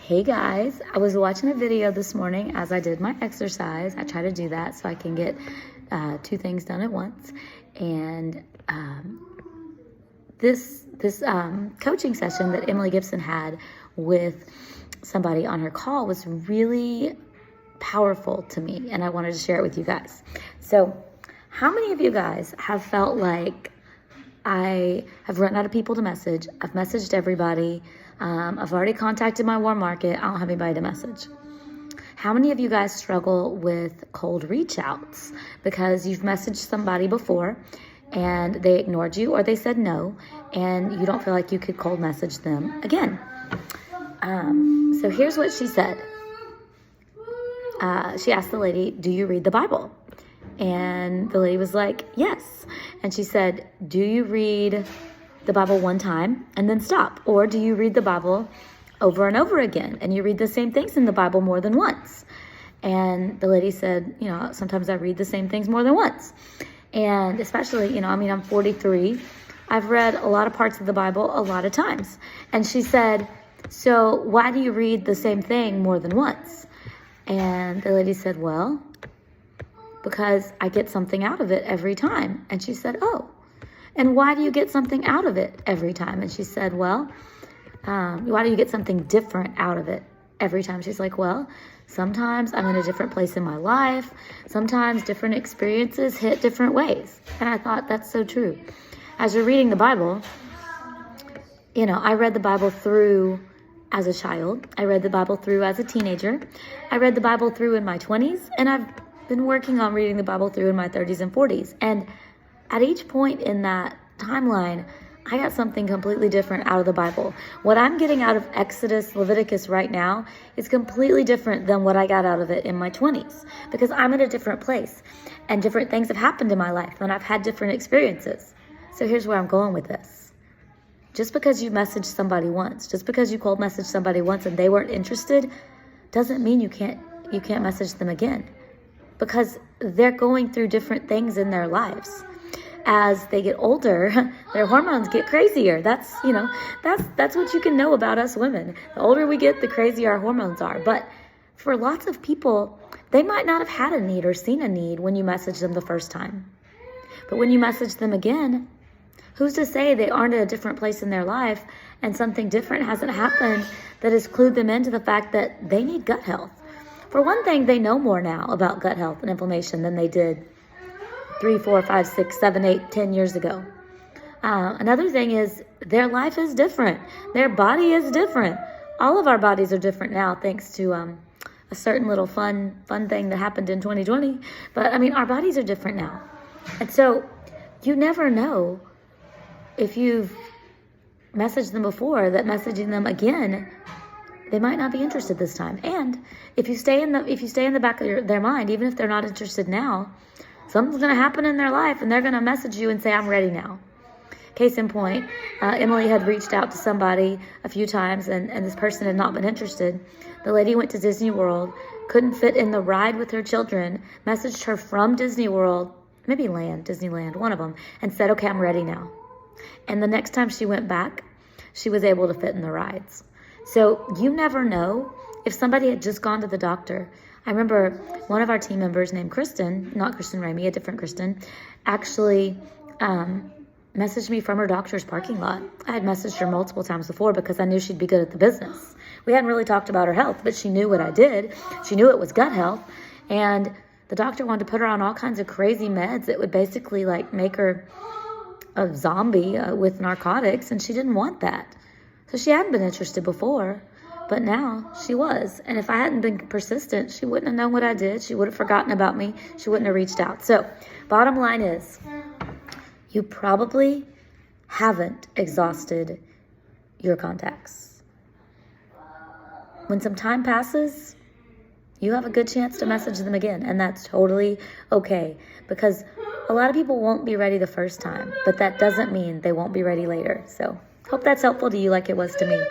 Hey guys, I was watching a video this morning as I did my exercise. I try to do that so I can get two things done at once. And this coaching session that Emily Gibson had with somebody on her call was really powerful to me, and I wanted to share it with you guys. So, how many of you guys have felt like I have run out of people to message? I've messaged everybody. I've already contacted my warm market. I don't have anybody to message. How many of you guys struggle with cold reach outs because you've messaged somebody before and they ignored you or they said no and you don't feel like you could cold message them again? So here's what she said. She asked the lady, "Do you read the Bible?" And the lady was like, "Yes." And she said, "Do you read the Bible one time and then stop? Or do you read the Bible over and over again and you read the same things in the Bible more than once?" And the lady said, "Sometimes I read the same things more than once." And especially, I'm 43. I've read a lot of parts of the Bible a lot of times. And she said, "So why do you read the same thing more than once?" And the lady said, "Well, because I get something out of it every time." And she said, "Oh, and why do you get something out of it every time?" And she said, "Well, why do you get something different out of it every time?" She's like, "Well, sometimes I'm in a different place in my life. Sometimes different experiences hit different ways." And I thought, that's so true. As you're reading the Bible, I read the Bible through as a child. I read the Bible through as a teenager. I read the Bible through in my 20s. And I've been working on reading the Bible through in my 30s and 40s. And at each point in that timeline, I got something completely different out of the Bible. What I'm getting out of Exodus, Leviticus right now is completely different than what I got out of it in my 20s, because I'm in a different place and different things have happened in my life and I've had different experiences. So here's where I'm going with this. Just because you messaged somebody once, just because you cold messaged somebody once and they weren't interested, doesn't mean you can't message them again, because they're going through different things in their lives. As they get older, their hormones get crazier. That's what you can know about us women. The older we get, the crazier our hormones are. But for lots of people, they might not have had a need or seen a need when you messaged them the first time. But when you message them again, who's to say they aren't at a different place in their life and something different hasn't happened that has clued them into the fact that they need gut health? For one thing, they know more now about gut health and inflammation than they did 3, 4, 5, 6, 7, 8, 10 years ago. Another thing is their life is different. Their body is different. All of our bodies are different now, thanks to a certain little fun thing that happened in 2020. But our bodies are different now. And so you never know, if you've messaged them before, that messaging them again, they might not be interested this time. And if you stay in the back of their mind, even if they're not interested now, something's going to happen in their life and they're going to message you and say, "I'm ready now." Case in point, Emily had reached out to somebody a few times and this person had not been interested. The lady went to Disney World, couldn't fit in the ride with her children, messaged her from Disney World, maybe Disneyland, one of them, and said, "Okay, I'm ready now." And the next time she went back, she was able to fit in the rides. So you never know. If somebody had just gone to the doctor, I remember one of our team members named Kristen, not Kristen Ramey, a different Kristen, actually messaged me from her doctor's parking lot. I had messaged her multiple times before because I knew she'd be good at the business. We hadn't really talked about her health, but she knew what I did. She knew it was gut health. And the doctor wanted to put her on all kinds of crazy meds that would basically make her a zombie with narcotics, and she didn't want that. So she hadn't been interested before. But now she was. And if I hadn't been persistent, she wouldn't have known what I did. She would have forgotten about me. She wouldn't have reached out. So bottom line is, you probably haven't exhausted your contacts. When some time passes, you have a good chance to message them again. And that's totally okay. Because a lot of people won't be ready the first time. But that doesn't mean they won't be ready later. So hope that's helpful to you like it was to me.